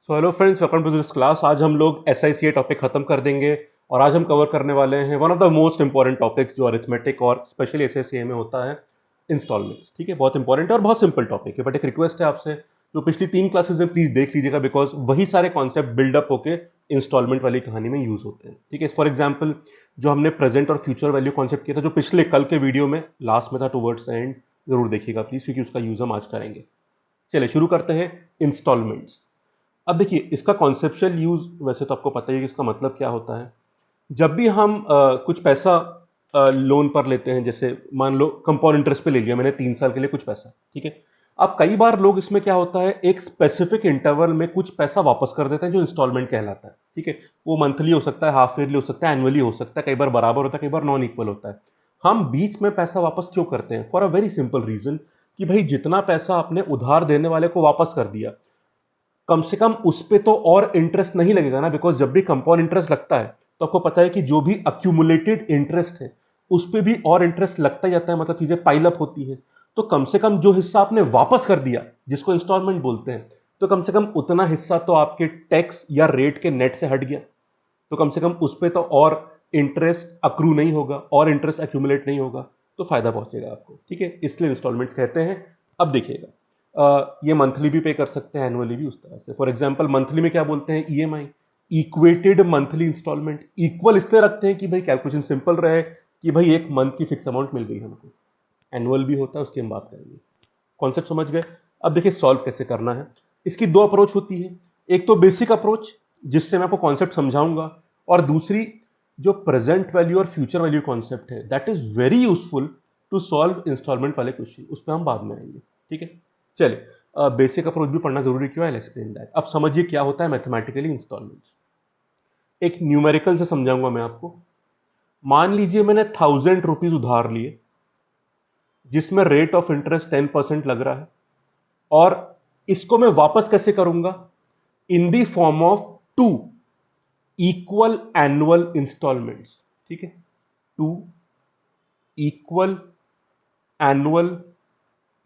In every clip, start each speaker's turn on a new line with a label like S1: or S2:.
S1: So hello friends, welcome to this class. आज हम लोग SICA टॉपिक खत्म कर देंगे और आज हम कवर करने वाले हैं one of the most important topics जो अरिथमेटिक और स्पेशली SICA में होता है, इंस्टॉलमेंट्स। ठीक है, बहुत इंपॉर्टेंट है और बहुत सिंपल टॉपिक है, बट एक रिक्वेस्ट है आपसे, जो पिछली 3 क्लासेस में प्लीज देख लीजिएगा, बिकॉज वही सारे कॉन्सेप्ट बिल्डअप होके इंस्टॉलमेंट वाली कहानी में यूज होते हैं। ठीक है, फॉर एग्जाम्पल जो हमने प्रेजेंट और फ्यूचर वैल्यू कॉन्सेप्ट किया था, जो पिछले कल के वीडियो में लास्ट में था टूवर्ड्स एंड, जरूर देखिएगा प्लीज, क्योंकि उसका यूज हम आज करेंगे। चलिए शुरू करते हैं इंस्टॉलमेंट्स। अब देखिए, इसका कॉन्सेप्चुअल यूज वैसे तो आपको पता ही है कि इसका मतलब क्या होता है। जब भी हम कुछ पैसा लोन पर लेते हैं, जैसे मान लो कंपाउंड इंटरेस्ट पे ले लिया मैंने 3 साल के लिए कुछ पैसा, ठीक है। अब कई बार लोग इसमें क्या होता है, एक स्पेसिफिक इंटरवल में कुछ पैसा वापस कर देते हैं जो इंस्टॉलमेंट कहलाता है। ठीक है, वो मंथली हो सकता है, हाफ ईयरली हो सकता है, एनुअली हो सकता है, कई बार बराबर होता है, कई बार नॉन इक्वल होता है। हम बीच में पैसा वापस क्यों करते हैं? For a very simple reason, कि भाई जितना पैसा आपने उधार देने वाले को वापस कर दिया, कम से कम उस पे तो और इंटरेस्ट नहीं लगेगा ना। बिकॉज जब भी कंपाउंड इंटरेस्ट लगता है तो आपको पता है कि जो भी अक्यूमुलेटेड इंटरेस्ट है उस पे भी और इंटरेस्ट लगता ही जाता है, मतलब चीजें पाइल अप होती हैं। तो कम से कम जो हिस्सा आपने वापस कर दिया, जिसको इंस्टॉलमेंट बोलते हैं, तो कम से कम उतना हिस्सा तो आपके टैक्स या रेट के नेट से हट गया। तो कम से कम उस पे तो और इंटरेस्ट अक्रू नहीं होगा और इंटरेस्ट अक्यूमुलेट नहीं होगा, तो फायदा पहुंचेगा आपको। ठीक है, इसलिए इंस्टॉलमेंट्स कहते हैं। अब देखिएगा, ये मंथली भी पे कर सकते हैं, एनुअली भी उस तरह से। फॉर एग्जांपल मंथली में क्या बोलते हैं? EMI, equated monthly instalment. Equal इसलिए रखते हैं कि भाई कैलकुलेशन सिंपल रहे, कि भाई एक मंथ की फिक्स अमाउंट मिल गई हमको। एनुअल भी होता है, उसकी हम बात करेंगे। कॉन्सेप्ट समझ गए? अब देखिए सॉल्व कैसे करना है। इसकी दो अप्रोच होती है। एक तो बेसिक अप्रोच, जिससे मैं आपको कॉन्सेप्ट समझाऊंगा, और दूसरी जो प्रेजेंट वैल्यू और फ्यूचर वैल्यू कॉन्सेप्ट है, that is very useful to solve instalment वाले क्वेश्चन। उस पर हम बाद में आएंगे। ठीक है, चलिए बेसिक अप्रोच भी पढ़ना जरूरी क्यों है, आई एक्सप्लेन दैट। अब समझिए क्या होता है मैथमेटिकली इंस्टॉलमेंट्स। एक न्यूमेरिकल से समझाऊंगा मैं आपको। मान लीजिए मैंने 1000 रुपीज उधार लिए, जिसमें रेट ऑफ इंटरेस्ट 10% लग रहा है, और इसको मैं वापस कैसे करूंगा? In the form of 2 equal annual instalments. ठीक है, 2 इक्वल एनुअल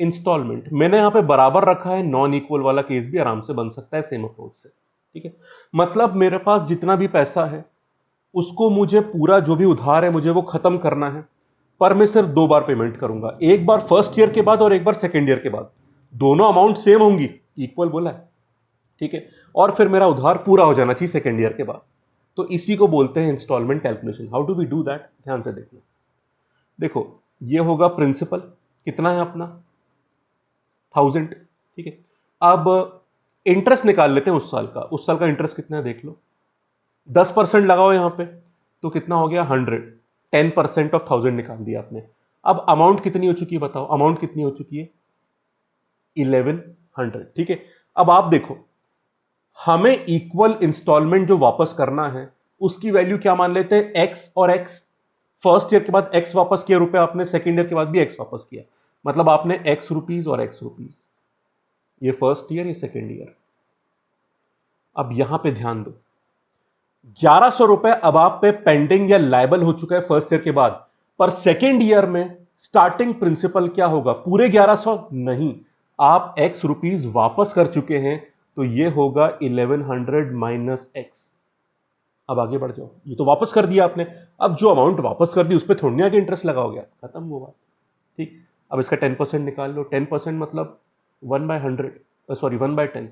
S1: इंस्टॉलमेंट। मैंने यहां पे बराबर रखा है, नॉन इक्वल वाला केस भी आराम से बन सकता है सेम अप्रोच से। ठीक है, मतलब मेरे पास जितना भी पैसा है उसको मुझे पूरा जो भी उधार है मुझे वो खत्म करना है, पर मैं सिर्फ 2 बार पेमेंट करूंगा, एक बार फर्स्ट ईयर के बाद और एक बार सेकेंड ईयर के बाद। दोनों अमाउंट सेम होंगी, इक्वल बोला है। ठीक है, और फिर मेरा उधार पूरा हो जाना चाहिए सेकेंड ईयर के बाद। तो इसी को बोलते हैं instalment calculation. How do we do that? ध्यान से देखना। देखो, ये होगा प्रिंसिपल, कितना है अपना? 1000। ठीक है, अब इंटरेस्ट निकाल लेते हैं उस साल का। उस साल का इंटरेस्ट कितना है देख लो। 10% लगाओ यहां पे, तो कितना हो गया? 100। 10% ऑफ 1000 निकाल दिया आपने। अब अमाउंट कितनी हो चुकी है बताओ? अमाउंट कितनी हो चुकी है? 1100। ठीक है, अब आप देखो, हमें इक्वल इंस्टॉलमेंट जो वापस करना है उसकी वैल्यू क्या मान लेते हैं? एक्स और एक्स। फर्स्ट ईयर के बाद एक्स वापस किया रुपए आपने, सेकेंड ईयर के बाद भी एक्स वापस किया, मतलब आपने एक्स रुपीज और एक्स रुपीज। ये फर्स्ट ईयर, ये सेकेंड ईयर। अब यहां पे ध्यान दो, 1100 रुपए अब आप पे पेंडिंग या लायबल हो चुका है फर्स्ट ईयर के बाद, पर सेकेंड ईयर में स्टार्टिंग प्रिंसिपल क्या होगा? पूरे 1100 नहीं, आप एक्स रुपीज वापस कर चुके हैं, तो ये होगा 1100 माइनस एक्स। अब आगे बढ़ जाओ, ये तो वापस कर दिया आपने। अब जो अमाउंट वापस कर दी उस पर थोड़ी ना आगे इंटरेस्ट लगा हो गया, खत्म वो बात। ठीक, अब इसका 10% निकाल लो। 10% मतलब 1/100, सॉरी 1/10।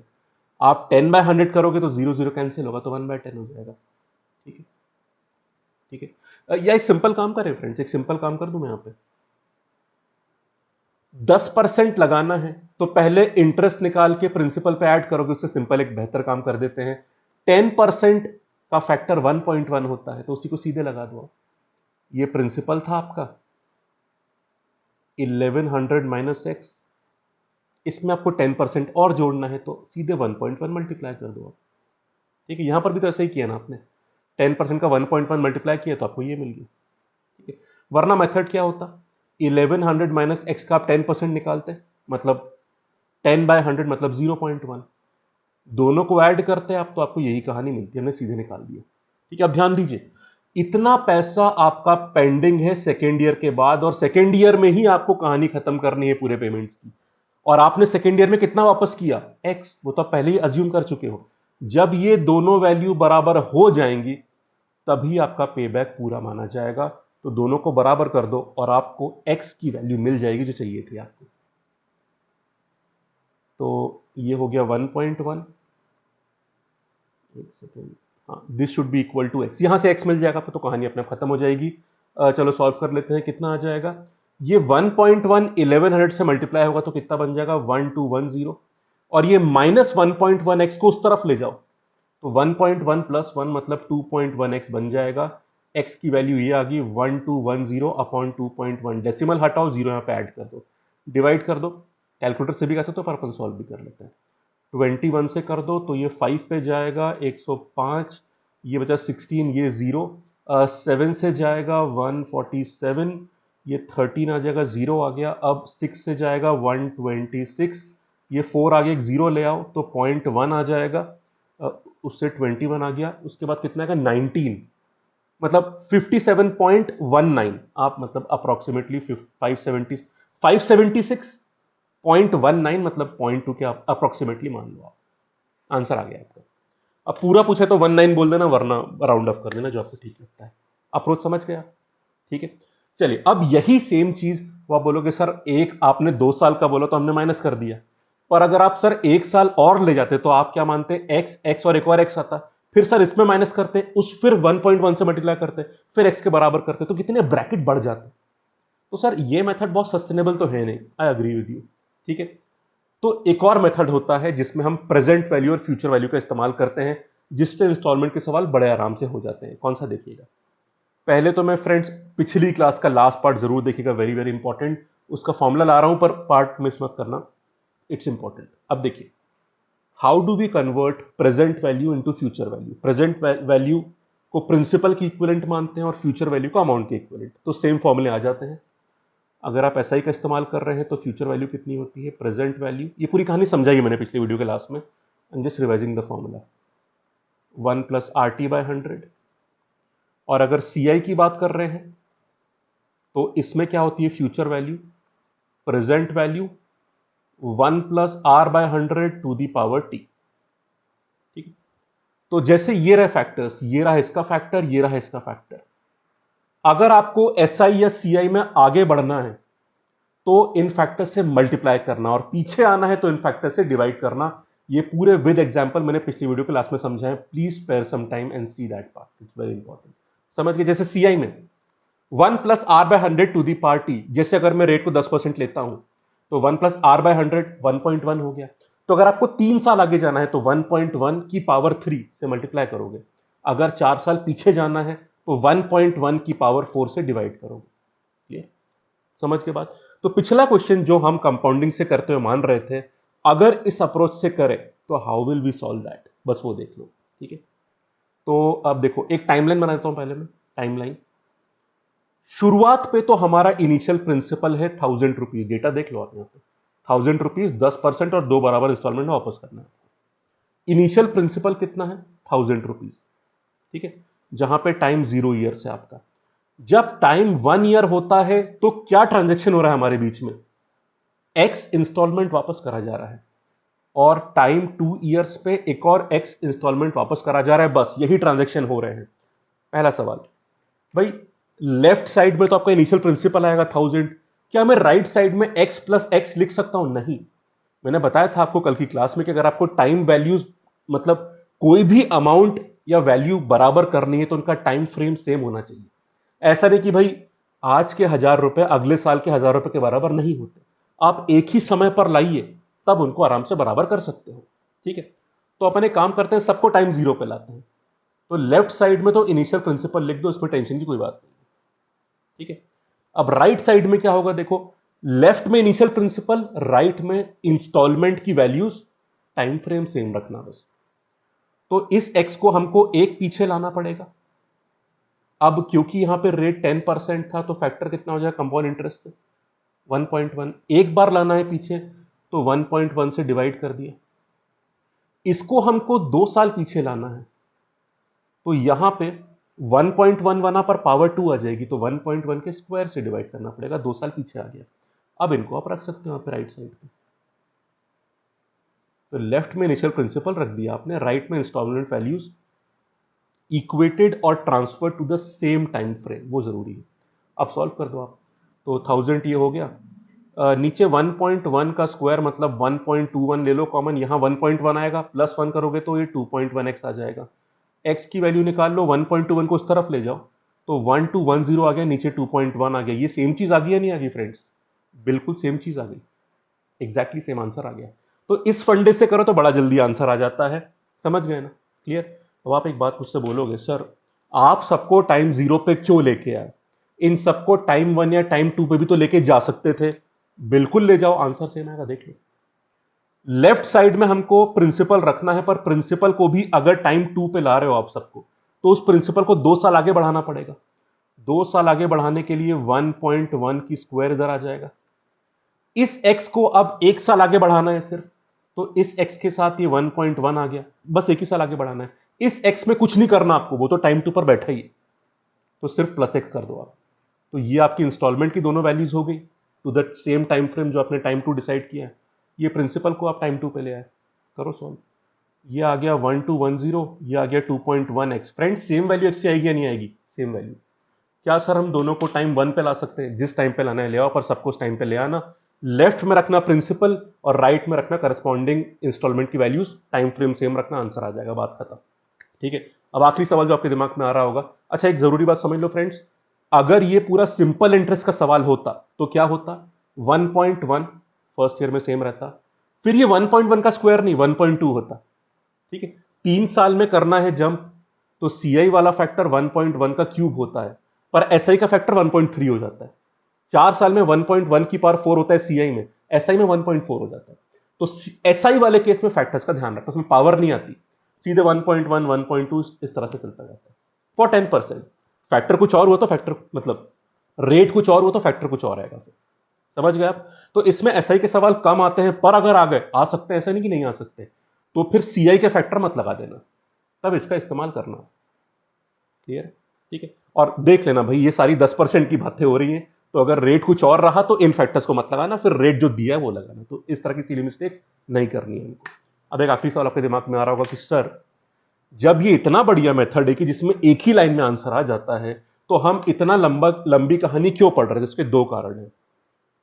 S1: आप 10/100 करोगे तो 0 0 कैंसिल होगा, तो 1/10 हो जाएगा। ठीक है, ठीक है। या एक सिंपल काम करें फ्रेंड्स, एक सिंपल काम कर दूं मैं यहां पे। 10% लगाना है तो पहले इंटरेस्ट निकाल के प्रिंसिपल पे ऐड करोगे, उससे सिंपल एक बेहतर काम कर देते हैं। 10% का फैक्टर 1.1 होता है, तो उसी को सीधे लगा दो। ये प्रिंसिपल था आपका 1100 माइनस एक्स, इसमें आपको 10% और जोड़ना है, तो सीधे 1.1 मल्टीप्लाई कर दो आप। ठीक है, यहां पर भी तो ऐसा ही किया ना आपने, 10% का 1.1 मल्टीप्लाई किया तो आपको ये मिल गया। ठीक है, वरना मेथड क्या होता? 1100 माइनस एक्स का आप 10% निकालते, मतलब 10/100 मतलब 0.1, दोनों को ऐड करते आप तो आपको यही कहानी मिलती है, हमने सीधे निकाल दिया। ठीक है, अब ध्यान दीजिए, इतना पैसा आपका पेंडिंग है सेकेंड ईयर के बाद, और सेकेंड ईयर में ही आपको कहानी खत्म करनी है पूरे पेमेंट्स की। और आपने सेकेंड ईयर में कितना वापस किया? एक्स, वो तो आप पहले ही अज्यूम कर चुके हो। जब ये दोनों वैल्यू बराबर हो जाएंगी तभी आपका पे बैक पूरा माना जाएगा। तो दोनों को बराबर कर दो और आपको x की वैल्यू मिल जाएगी जो चाहिए थी आपको। तो ये हो गया 1.1, एक सेकेंड, हाँ, this should be equal to x. यहां से x मिल जाएगा तो कहानी अपने आप खत्म हो जाएगी। चलो सॉल्व कर लेते हैं, कितना आ जाएगा। ये 1.1 1100 से मल्टीप्लाई होगा तो कितना बन जाएगा, 1210। और ये -1.1x को उस तरफ ले जाओ तो 1.1 प्लस 1 मतलब 2.1x बन जाएगा। x की वैल्यू ये आ गई 1210 अपॉन 2.1। डेसिमल हटाओ, जीरो यहाँ पे ऐड कर दो, डिवाइड कर दो। कैलकुलेटर से भी कर सकते हो पर अपन सॉल्व भी कर लेते हैं। 21 से कर दो तो ये 5 पे जाएगा 105, ये बचा 16, ये 0, 7 से जाएगा 147, ये 13 आ जाएगा, 0 आ गया। अब 6 से जाएगा 126, ये 4 आ गया, एक 0 ले आओ तो 0.1 आ जाएगा, उससे 21 आ गया। उसके बाद कितना आएगा 19, मतलब 57.19। आप मतलब अप्रोक्सीमेटली 576.19 मतलब 0.2 के आप अप्रोक्सीमेटली मान लो, आप आंसर आ गया आपका। अब पूरा पूछे तो 19 बोल देना, वरना राउंड ऑफ कर देना जो आपको ठीक लगता है। अप्रोच समझ गया, ठीक है। चलिए अब यही सेम चीज वो आप बोलोगे सर एक आपने 2 साल का बोला तो हमने माइनस कर दिया, पर अगर आप सर 1 साल और ले जाते तो आप क्या मानते, एक्स एक्स और एक और एक्स आता, फिर सर इसमें माइनस करते, उस फिर 1.1 से मल्टीप्लाई करते, फिर एक्स के बराबर करते, तो कितने ब्रैकेट बढ़ जाते। तो सर ये मेथड बहुत सस्टेनेबल तो है नहीं, आई अग्री विद यू, ठीक है। तो एक और मेथड होता है जिसमें हम प्रेजेंट वैल्यू और फ्यूचर वैल्यू का इस्तेमाल करते हैं, जिससे इंस्टॉलमेंट के सवाल बड़े आराम से हो जाते हैं। कौन सा देखिएगा, पहले तो मैं फ्रेंड्स पिछली क्लास का लास्ट पार्ट जरूर देखिएगा, वेरी वेरी इंपॉर्टेंट। उसका फॉर्मूला ला रहा हूं पर पार्ट मिस मत करना, इट्स इंपॉर्टेंट। अब देखिए, how do we convert present value into future value. Present value को प्रिंसिपल की इक्विवेलेंट मानते हैं और फ्यूचर वैल्यू को अमाउंट के इक्विवेलेंट, तो सेम फॉर्मूले आ जाते हैं। अगर आप एसआई का इस्तेमाल कर रहे हैं तो फ्यूचर वैल्यू कितनी होती है, प्रेजेंट वैल्यू, ये पूरी कहानी समझाई मैंने पिछली वीडियो के लास्ट में, I am just revising the formula, 1 plus r t by 100। और अगर सी आई की बात कर रहे हैं तो इसमें क्या होती है, future value, present value, 1 plus r by 100 to the power t, ठीक है। तो जैसे ये रहे फैक्टर्स, ये रहा इसका फैक्टर, ये रहा इसका फैक्टर। अगर आपको एसआई या सीआई में आगे बढ़ना है तो इन फैक्टर से मल्टीप्लाई करना, और पीछे आना है तो इन फैक्टर से डिवाइड करना। ये पूरे विद एग्जांपल मैंने पिछली वीडियो के लास्ट में समझाया, please spare some time and see that part, it's very important. समझ गए, जैसे सीआई में 1 plus r by 100 to the power t, जैसे अगर मैं रेट को 10% लेता हूं तो 1 प्लस आर बाय 100 1.1 हो गया। तो अगर आपको 3 साल आगे जाना है तो 1.1 की पावर 3 से मल्टीप्लाई करोगे, अगर 4 साल पीछे जाना है तो 1.1 की पावर 4 से डिवाइड करोगे। क्लियर, समझ के बाद। तो पिछला क्वेश्चन जो हम कंपाउंडिंग से करते हुए मान रहे थे, अगर इस अप्रोच से करें तो how will we solve that, बस वो देख लो, ठीक है। तो अब देखो एक टाइमलाइन बना देता हूं पहले मैं, टाइमलाइन। शुरुआत पे तो हमारा इनिशियल प्रिंसिपल है 1000 रुपीज, डेटा देख लो आप यहां पे, 1000 रुपीज 10% और 2 बराबर इंस्टॉलमेंट में वापस करना है। इनिशियल प्रिंसिपल कितना है, 1000 रुपीज, ठीक है, जहां पे टाइम 0 ईयर है आपका। जब टाइम 1 ईयर होता है तो क्या ट्रांजेक्शन हो रहा है हमारे बीच में, एक्स इंस्टॉलमेंट वापस करा जा रहा है, और टाइम 2 ईयर्स पे एक और एक्स इंस्टॉलमेंट वापस करा जा रहा है, बस यही ट्रांजेक्शन हो रहे हैं। पहला सवाल भाई, लेफ्ट साइड में तो आपका इनिशियल प्रिंसिपल आएगा 1000, क्या मैं राइट साइड में x प्लस एक्स लिख सकता हूं, नहीं। मैंने बताया था आपको कल की क्लास में कि अगर आपको टाइम वैल्यूज मतलब कोई भी अमाउंट या वैल्यू बराबर करनी है तो उनका टाइम फ्रेम सेम होना चाहिए। ऐसा नहीं कि भाई आज के 1000 रुपए अगले साल के 1000 रुपए के बराबर नहीं होते, आप एक ही समय पर लाइए तब उनको आराम से बराबर कर सकते हो, ठीक है। तो अपन एक काम करते हैं, सबको टाइम 0 पे लाते हैं, तो लेफ्ट साइड में तो इनिशियल प्रिंसिपल लिख दो, इसमें टेंशन की कोई बात नहीं, ठीक है। अब राइट साइड में क्या होगा, देखो लेफ्ट में इनिशियल प्रिंसिपल, राइट में इंस्टॉलमेंट की वैल्यूज, टाइम फ्रेम सेम रखना बस। तो इस एक्स को हमको एक पीछे लाना पड़ेगा। अब क्योंकि यहां पे रेट 10% था तो फैक्टर कितना हो जाएगा कंपाउंड इंटरेस्ट से, 1.1। एक बार लाना है पीछे तो 1.1 से डिवाइड कर दिया। इसको हमको 2 साल पीछे लाना है तो यहां पे 1.1 बना पर पावर 2 आ जाएगी, तो 1.1 के स्क्वायर से डिवाइड करना पड़ेगा, 2 साल पीछे आ गया। अब इनको आप रख सकते हो यहां पे राइट साइड पे, तो लेफ्ट में इनिशियल प्रिंसिपल रख दिया आपने, राइट में इंस्टॉलमेंट वैल्यूज इक्वेटेड और transfer to the same time frame, वो जरूरी है। अब सॉल्व कर दो आप। तो 1000 ये हो गया। नीचे 1.1 का स्क्वायर मतलब 1.21 ले लो कॉमन, यहां 1.1 आएगा, प्लस 1 करोगे तो ये 2.1x आ जाएगा। x की वैल्यू निकाल लो, 1.21 को उस तरफ ले जाओ तो 1210 आ गया, नीचे 2.1 आ गया। ये सेम चीज आ गई या नहीं आ गई फ्रेंड्स? बिल्कुल सेम चीज आ गई, एग्जैक्टली सेम आंसर आ गया। तो इस फंडे से करो तो बड़ा जल्दी आंसर आ जाता है। समझ गए ना? क्लियर? अब आप एक बात मुझसे बोलोगे, सर आप सबको टाइम 0 पे क्यों लेके आए? इन सबको टाइम 1 या टाइम 2 पे भी तो लेके जा सकते थे। बिल्कुल ले जाओ, आंसर सेम आएगा, देख लो। लेफ्ट साइड में हमको प्रिंसिपल रखना है, पर प्रिंसिपल को भी अगर टाइम 2 पे ला रहे हो आप सबको, तो उस प्रिंसिपल को 2 साल आगे बढ़ाना पड़ेगा। 2 साल आगे बढ़ाने के लिए 1.1 की स्क्वायर इधर आ जाएगा। इस x को अब 1 साल आगे बढ़ाना है सिर्फ, तो इस x के साथ ये 1.1 आ गया, बस 1 ही साल आगे बढ़ाना है। इस x में कुछ नहीं करना आपको, वो तो टाइम 2 पर बैठा ही है, तो सिर्फ प्लस x कर दो आप। तो ये आपकी इंस्टॉलमेंट की दोनों वैल्यूज हो गई to the same time frame जो आपने टाइम 2 डिसाइड किया है। ये प्रिंसिपल को आप टाइम 2 पे ले आए, करो सॉल्व। ये आ गया 1210, ये आ गया 2.1x। Friends same value x की आएगी या नहीं आएगी? Same value. क्या सर हम दोनों को टाइम 1 पे ला सकते हैं? जिस टाइम पे लाना है ले आओ, पर सबको उस टाइम पे ले आना। लेफ्ट में रखना प्रिंसिपल और राइट में रखना करस्पॉन्डिंग इंस्टॉलमेंट की वैल्यूज, टाइम फ्रेम सेम रखना, आंसर आ जाएगा, बात खत्म। ठीक है। अब आखिरी सवाल जो आपके दिमाग में आ रहा होगा, अच्छा एक जरूरी बात समझ लो फ्रेंड्स, अगर ये पूरा सिंपल इंटरेस्ट का सवाल होता तो क्या होता? 1.1 फर्स्ट ईयर में सेम रहता, फिर ये 1.1 का स्क्वायर नहीं 1.2 होता। ठीक है। 3 साल में करना है जंप, तो सीआई वाला फैक्टर 1.1 का क्यूब होता है, पर एसआई का फैक्टर 1.3 हो जाता है। 4 साल में 1.1 की पावर 4 होता है सीआई में, एसआई में 1.4 हो जाता है। तो एसआई वाले केस में फैक्टर्स का ध्यान रखना, उसमें पावर नहीं आती, सीधे 1.1 1.2 इस तरह से चलता जाता है फॉर 10%। फैक्टर कुछ और हुआ तो फैक्टर मतलब रेट कुछ और हुआ तो फैक्टर कुछ और आएगा फिर। समझ गए आप? तो इसमें एसआई के सवाल कम आते हैं, पर अगर आ गए आ सकते हैं, ऐसा नहीं कि नहीं आ सकते, तो फिर सीआई के फैक्टर मत लगा देना, तब इसका इस्तेमाल करना। क्लियर? ठीक है। और देख लेना भाई, ये सारी 10% की बातें हो रही हैं, तो अगर रेट कुछ और रहा तो इन फैक्टर्स को मत लगाना, फिर रेट जो दिया है वो लगाना। तो इस तरह की सीली मिस्टेक नहीं करनी है हमको। अब एक आखिरी सवाल आपके दिमाग में आ रहा होगा कि सर जब ये इतना बढ़िया मेथड है कि जिसमें एक ही लाइन में आंसर आ जाता है, तो हम इतना लंबी कहानी क्यों पढ़ रहे हैं? जिसके दो कारण हैं।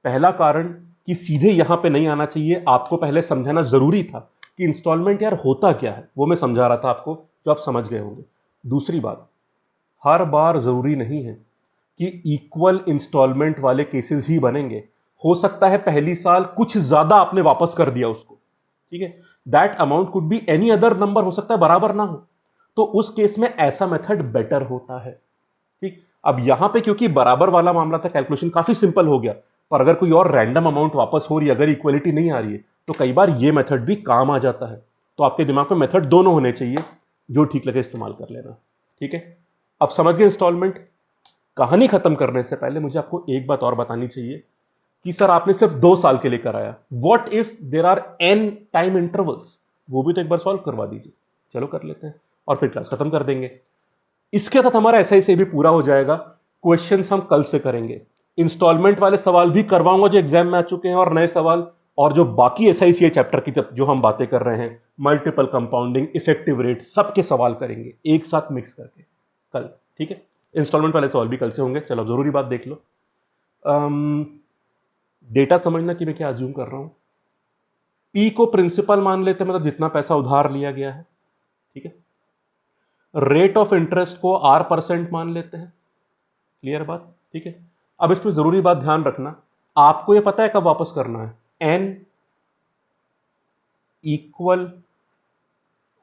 S1: पहला कारण कि सीधे यहां पे नहीं आना चाहिए, आपको पहले समझाना जरूरी था कि इंस्टॉलमेंट यार होता क्या है, वो मैं समझा रहा था आपको, जो आप समझ गए होंगे। दूसरी बात, हर बार जरूरी नहीं है कि इक्वल इंस्टॉलमेंट वाले केसेस ही बनेंगे। हो सकता है पहली साल कुछ ज्यादा आपने वापस कर दिया उसको, ठीक है, that amount could be any other number, हो सकता है बराबर ना हो, तो उस केस में ऐसा मेथड बेटर होता है। ठीक। अब यहां पे क्योंकि बराबर वाला मामला था, कैलकुलेशन काफी सिंपल हो गया, पर अगर कोई और रैंडम अमाउंट वापस हो रही है, अगर इक्वलिटी नहीं आ रही है, तो कई बार ये मेथड भी काम आ जाता है। तो आपके दिमाग में मेथड दोनों होने चाहिए, जो ठीक लगे इस्तेमाल कर लेना। ठीक है। अब समझ गए इंस्टॉलमेंट। कहानी खत्म करने से पहले मुझे आपको एक बात और बतानी चाहिए कि सर आपने सिर्फ 2 साल के लिए कराया, what if there are n time intervals? वो भी तो एक बार सॉल्व करवा दीजिए। चलो कर लेते हैं और फिर क्लास खत्म कर देंगे। इसके साथ हमारा एसआई से भी पूरा हो जाएगा। क्वेश्चंस हम कल से करेंगे, इंस्टॉलमेंट वाले सवाल भी करवाऊंगा जो एग्जाम में आ चुके हैं, और नए सवाल, और जो बाकी एसआईसीए चैप्टर की जो हम बातें कर रहे हैं, मल्टीपल कंपाउंडिंग, इफेक्टिव रेट, सबके सवाल करेंगे एक साथ मिक्स करके कल। ठीक है। इंस्टॉलमेंट वाले सवाल भी कल से होंगे। चलो जरूरी बात देख लो, डेटा समझना कि मैं क्या अज्यूम कर रहा हूं। पी को प्रिंसिपल मान लेते हैं, मतलब जितना पैसा उधार लिया गया है। ठीक है। रेट ऑफ इंटरेस्ट को R% मान लेते हैं। क्लियर बात? ठीक है। अब इसमें जरूरी बात ध्यान रखना, आपको यह पता है कब वापस करना है? An equal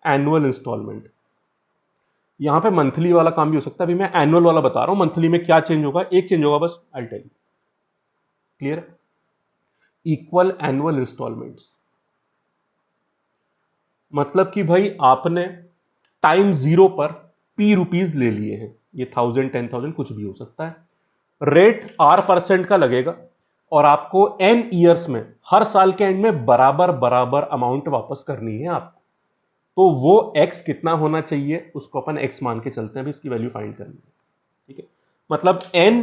S1: annual instalment. यहां पे मंथली वाला काम भी हो सकता है, अभी मैं एनुअल वाला बता रहा हूं। मंथली में क्या चेंज होगा? एक चेंज होगा बस, I tell you. Clear? Equal annual instalments मतलब कि भाई आपने टाइम 0 पर P रुपीज ले लिए हैं, ये 1000 10,000 कुछ भी हो सकता है। रेट R% का लगेगा, और आपको N ईयर्स में हर साल के एंड में बराबर बराबर अमाउंट वापस करनी है आपको। तो वो X कितना होना चाहिए उसको अपन X मान के चलते हैं, अभी इसकी वैल्यू फाइंड करनी है। ठीक है। मतलब N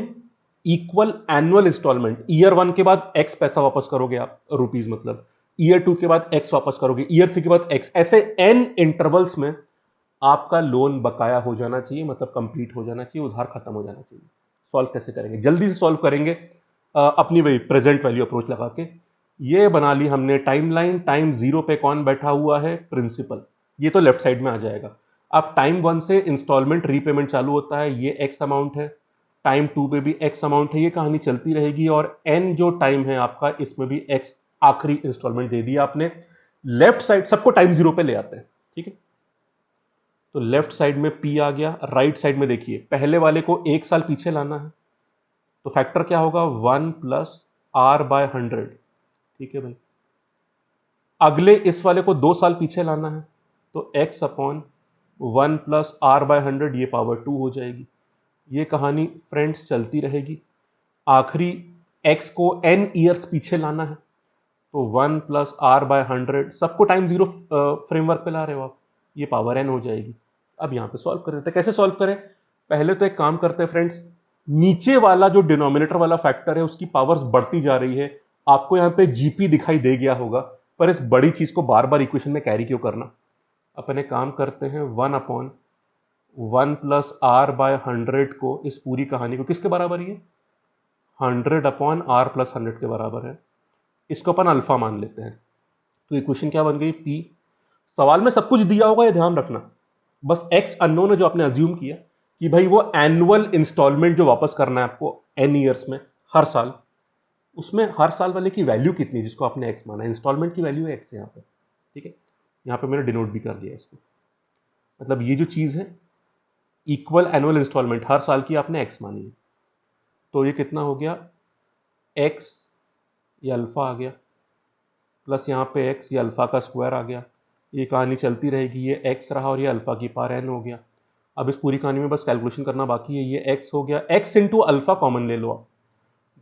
S1: equal annual instalment, year 1 के बाद X पैसा वापस करोगे आप, रुपीज मतलब, ईयर 2 के बाद x वापस करोगे, ईयर 3 के बाद x, ऐसे n इंटरवल्स में आपका लोन बकाया हो जाना चाहिए, मतलब कंप्लीट हो जाना चाहिए, उधार खत्म हो जाना चाहिए। सॉल्व कैसे करेंगे? जल्दी से सॉल्व करेंगे अपनी वही प्रेजेंट वैल्यू अप्रोच लगा के। ये बना ली हमने टाइमलाइन, टाइम 0 पे कौन बैठा हुआ है? प्रिंसिपल, ये तो लेफ्ट साइड में आ जाएगा। अब टाइम 1 से इंस्टॉलमेंट रीपेमेंट चालू होता है, ये एक्स अमाउंट है, टाइम 2 पे भी एक्स अमाउंट है, ये कहानी चलती रहेगी, और एन जो टाइम है आपका, इसमें भी एक्स आखिरी इंस्टॉलमेंट दे दिया आपने। लेफ्ट साइड सबको टाइम 0 पे ले आते हैं, ठीक है? तो लेफ्ट साइड में पी आ गया, राइट साइड में देखिए पहले वाले को 1 साल पीछे लाना है, तो फैक्टर क्या होगा? 1 + r/100, ठीक है भाई। अगले इस वाले को 2 साल पीछे लाना है, तो x/1 + r/100, ये पावर 2 हो जाएगी। ये कहानी फ्रेंड्स चलती रहेगी। आखिरी x को n ईयर्स पीछे लाना है, तो 1 + r/100, सबको टाइम 0 फ्रेमवर्क पे ला रहे हो आप, ये पावर n हो जाएगी। अब यहां पे सॉल्व कर देते हैं। कैसे सॉल्व करें? पहले तो एक काम करते हैं फ्रेंड्स, नीचे वाला जो डिनोमिनेटर वाला फैक्टर है उसकी पावर्स बढ़ती जा रही है। आपको यहां पे जीपी दिखाई दे गया होगा, पर इस बड़ी चीज को बार बार इक्वेशन में कैरी क्यों करना? अपने काम करते हैं, 1/1 + r/100 को, इस पूरी कहानी को किसके बराबर ही है? 100/r + 100 के बराबर है। इसको अपन अल्फा मान लेते हैं, तो इक्वेशन क्या बन गई? पी। सवाल में सब कुछ दिया होगा, ये ध्यान रखना, बस एक्स अननोन है जो आपने अज्यूम किया कि भाई वो एनुअल इंस्टॉलमेंट जो वापस करना है आपको एन ईयर्स में, हर साल, उसमें हर साल वाले की वैल्यू कितनी है जिसको आपने एक्स माना है? इंस्टॉलमेंट की वैल्यू है एक्स यहाँ पे, ठीक है? यहाँ पे मैंने डिनोट भी कर दिया इसको, मतलब ये जो चीज है इक्वल एनुअल इंस्टॉलमेंट, हर साल की आपने एक्स मानी है, तो ये कितना हो गया? एक्स, ये अल्फा आ गया, प्लस यहाँ पे एक्स, ये अल्फा का स्क्वायर आ गया। ये कहानी चलती रहेगी, ये एक्स रहा और ये अल्फा की पावर एन हो गया। अब इस पूरी कहानी में बस कैलकुलेशन करना बाकी है। ये एक्स हो गया, एक्स इंटू अल्फा कॉमन ले लो आप,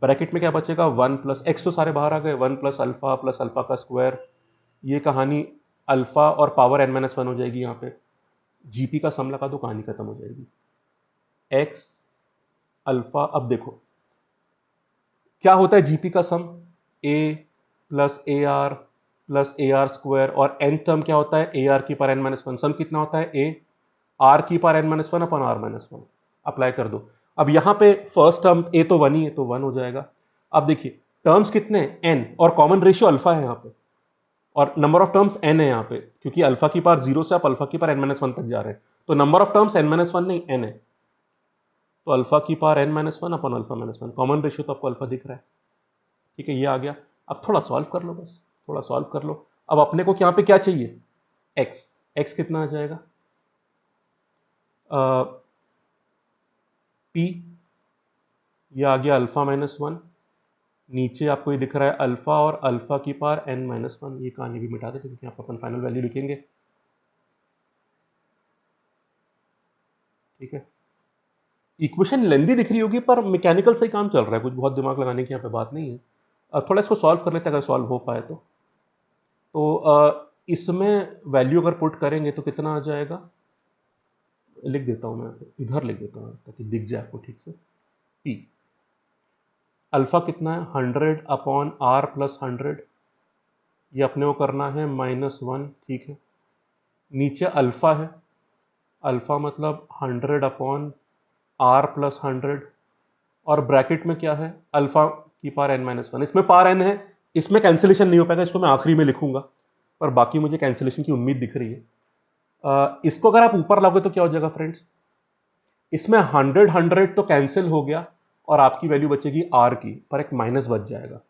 S1: ब्रैकेट में क्या बचेगा? 1 + तो सारे बाहर आ गए, 1 + अल्फा प्लस अल्फा का स्क्वायर। ये कहानी अल्फा और पावर n-1 हो जाएगी। यहाँ पे जीपी का सम लगा दो, कहानी खत्म हो जाएगी। एक्स अल्फा, अब देखो क्या होता है जीपी का सम? ए प्लस ए आर स्क्वायर, और एन टर्म क्या होता है? ए आर की पावर n-1। सम कितना होता है? ए आर की पावर n-1 अपन r-1। अप्लाई कर दो। अब यहां पे फर्स्ट टर्म ए तो 1 ही है, तो 1 हो जाएगा। अब देखिए टर्म्स कितने हैं? n, और कॉमन रेशियो अल्फा है यहाँ पे, और नंबर ऑफ टर्म्स n है यहाँ पे, क्योंकि अल्फा की पावर 0 से आप अल्फा की पावर n-1 तक जा रहे हैं, तो नंबर ऑफ टर्म्स n-1 नहीं n है, तो अल्फा की पावर n-1 अपन अल्फा-1, कॉमन रेशियो तो आपको अल्फा दिख रहा है, ठीक है? ये आ गया। अब थोड़ा सॉल्व कर लो, बस थोड़ा सॉल्व कर लो। अब अपने को यहाँ पे क्या चाहिए? एक्स। एक्स कितना आ जाएगा? पी, ये आ गया अल्फा-1, नीचे आपको ये दिख रहा है अल्फा, और अल्फा की पावर n-1। ये कहानी भी मिटा देते क्योंकि यहाँ पर अपन फाइनल वैल्यू लिखेंगे, ठीक है? इक्वेशन लेंदी दिख रही होगी, पर मैकेनिकल से ही काम चल रहा है, कुछ बहुत दिमाग लगाने की यहाँ पे बात नहीं है। अब थोड़ा इसको सॉल्व कर लेते हैं, अगर सॉल्व हो पाए तो इसमें वैल्यू अगर पुट करेंगे तो कितना आ जाएगा? लिख देता हूँ मैं, इधर लिख देता हूँ ताकि दिख जाए आपको ठीक से। पी अल्फा कितना है? 100/r+100, ये अपने को करना है -1, ठीक है? नीचे अल्फा है, अल्फा मतलब 100/r+100, और ब्रैकेट में क्या है? अल्फा की पावर n-1। इसमें पावर n है, इसमें कैंसिलेशन नहीं हो पाएगा, इसको मैं आखिरी में लिखूंगा, पर बाकी मुझे कैंसिलेशन की उम्मीद दिख रही है। इसको अगर आप ऊपर लाओगे तो क्या हो जाएगा फ्रेंड्स? इसमें 100 तो कैंसिल हो गया, और आपकी वैल्यू बचेगी आर की, पर एक माइनस बच जाएगा,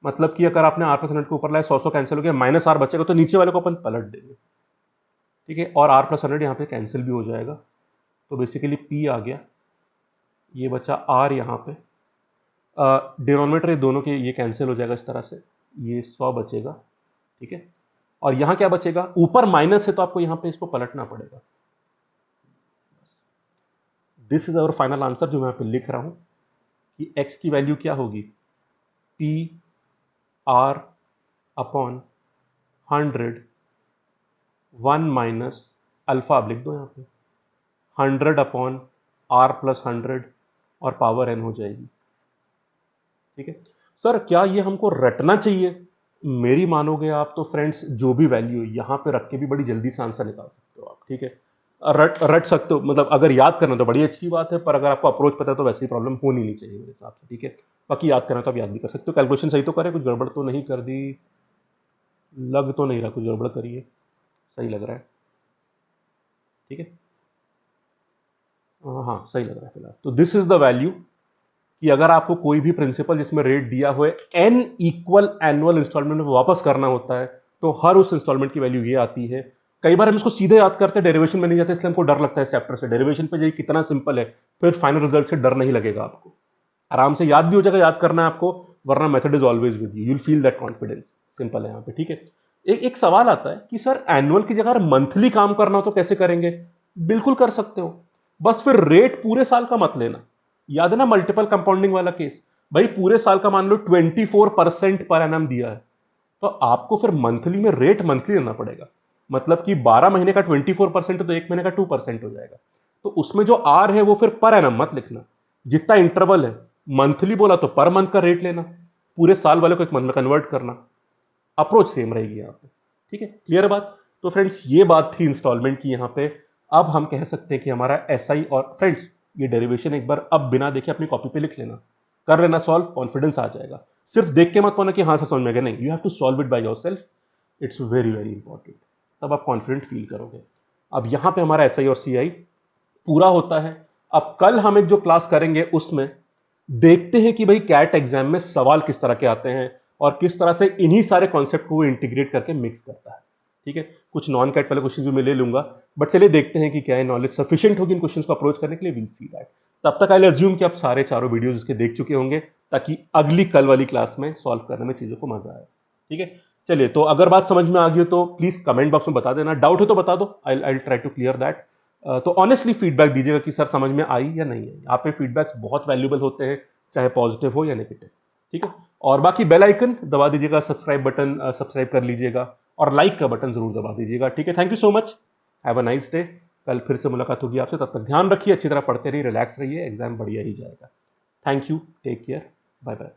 S1: मतलब कि अगर आपने r+100 को ऊपर लाया, 100 कैंसिल हो गया, -r बचेगा, तो नीचे वाले को अपन पलट देंगे, ठीक है? और r+100 यहाँ पे कैंसिल भी हो जाएगा, तो बेसिकली p आ गया, ये बचा r यहाँ पे। डिनोमिनेटर दोनों के ये कैंसिल हो जाएगा इस तरह से, ये 100 बचेगा, ठीक है? और यहाँ क्या बचेगा? ऊपर माइनस है तो आपको यहाँ पे इसको पलटना पड़ेगा। This is our final answer, जो मैं यहाँ पे लिख रहा हूँ कि x की वैल्यू क्या होगी? P R upon 100, 1 minus alpha, आप लिख दो यहाँ पे 100/r+100, और पावर n हो जाएगी, ठीक है? सर क्या ये हमको रटना चाहिए मेरी मानोगे आप तो फ्रेंड्स जो भी वैल्यू यहाँ पे रख के भी बड़ी जल्दी से आंसर निकाल सकते हो आप, ठीक है। रट रट सकते हो, मतलब अगर याद करना तो बड़ी अच्छी बात है, पर अगर आपको अप्रोच पता है तो वैसे ही प्रॉब्लम होनी नहीं चाहिए मेरे हिसाब से, ठीक है। बाकी याद करना तो आप याद भी कर सकते हो। कैलकुलेशन सही तो करे, कुछ गड़बड़ तो नहीं कर दी, लग तो नहीं रहा कुछ गड़बड़ करी है, सही लग रहा है, ठीक है। हाँ सही लग रहा है फिलहाल। तो दिस इज द वैल्यू कि अगर आपको कोई भी प्रिंसिपल जिसमें रेट दिया हुआ है एन इक्वल एनुअल इंस्टॉलमेंट में वापस करना होता है, तो हर उस इंस्टॉलमेंट की वैल्यू ये आती है। कई बार हम इसको सीधे याद करते हैं, डेरिवेशन में नहीं जाते, इसलिए हमको डर लगता है चैप्टर से। डेरिवेशन पे जाइए, कितना सिंपल है, फिर फाइनल रिजल्ट से डर नहीं लगेगा आपको, आराम से याद भी हो जाएगा, याद करना है आपको, वरना method is always with you, you will feel that confidence. Simple है यहाँ पे, ठीक है। एक सवाल आता है कि सर एनुअल की जगह मंथली काम करना हो तो कैसे करेंगे? बिल्कुल कर सकते हो, बस फिर रेट पूरे साल का मत लेना। याद है ना मल्टीपल कंपाउंडिंग वाला केस? भाई पूरे साल का मान लो 24% पर एनम दिया है, तो आपको फिर मंथली में रेट मंथली लेना पड़ेगा। मतलब कि 12 महीने का 24% है तो एक महीने का 2% हो जाएगा। तो उसमें जो आर है वो फिर पर एनम मत लिखना, जितना इंटरवल है। मंथली बोला तो पर मंथ का रेट लेना, पूरे साल वाले को एक मंथ में कन्वर्ट करना। अप्रोच सेम रहेगी यहाँ पे, ठीक है। क्लियर बात? तो फ्रेंड्स ये बात थी इंस्टॉलमेंट की यहाँ पे। अब हम कह सकते हैं कि हमारा एसआई, और फ्रेंड्स ये डेरिवेशन एक बार अब बिना देखे अपनी कॉपी पे लिख लेना, कर लेना सॉल्व, कॉन्फिडेंस आ जाएगा। सिर्फ देख के मत पाना कि हाँ से समझ में गया, नहीं, you have to solve it by yourself. It's very very important, तब आप कॉन्फिडेंट फील करोगे। अब यहाँ पे हमारा एसआई और सीआई पूरा होता है। अब कल हम एक जो क्लास करेंगे उसमें देखते हैं कि भाई कैट एग्जाम में सवाल किस तरह के आते हैं और किस तरह से इन्हीं सारे कॉन्सेप्ट को वो इंटीग्रेट करके मिक्स करता है, ठीक है। कुछ नॉन कैट वाले क्वेश्चन भी मैं ले लूंगा, बट चलिए देखते हैं कि क्या है नॉलेज सफिशिएंट होगी इन क्वेश्चंस को अप्रोच करने के लिए। Will see that. तब तक आई विल अज्यूम कि आप सारे चारों वीडियोस इसके देख चुके होंगे, ताकि अगली कल वाली क्लास में सॉल्व करने में चीजों को मजा आए, ठीक है। चलिए, तो अगर बात समझ में आ गई हो तो प्लीज कमेंट बॉक्स में बता देना, डाउट हो तो बता दो, I try to clear that. तो ऑनेस्टली फीडबैक दीजिएगा कि सर समझ में आई या नहीं आई। आप पे फीडबैक्स बहुत वैल्यूबल होते हैं, चाहे पॉजिटिव हो या नेगेटिव, ठीक है। और बाकी बेल आइकन दबा दीजिएगा, सब्सक्राइब बटन सब्सक्राइब कर लीजिएगा, और लाइक का बटन जरूर दबा दीजिएगा, ठीक है। Thank you so much, have a nice day. कल फिर से मुलाकात होगी आपसे, तब तक ध्यान रखिए, अच्छी तरह पढ़ते रहिए, रिलैक्स रहिए, एग्जाम बढ़िया ही जाएगा। Thank you, take care, bye bye.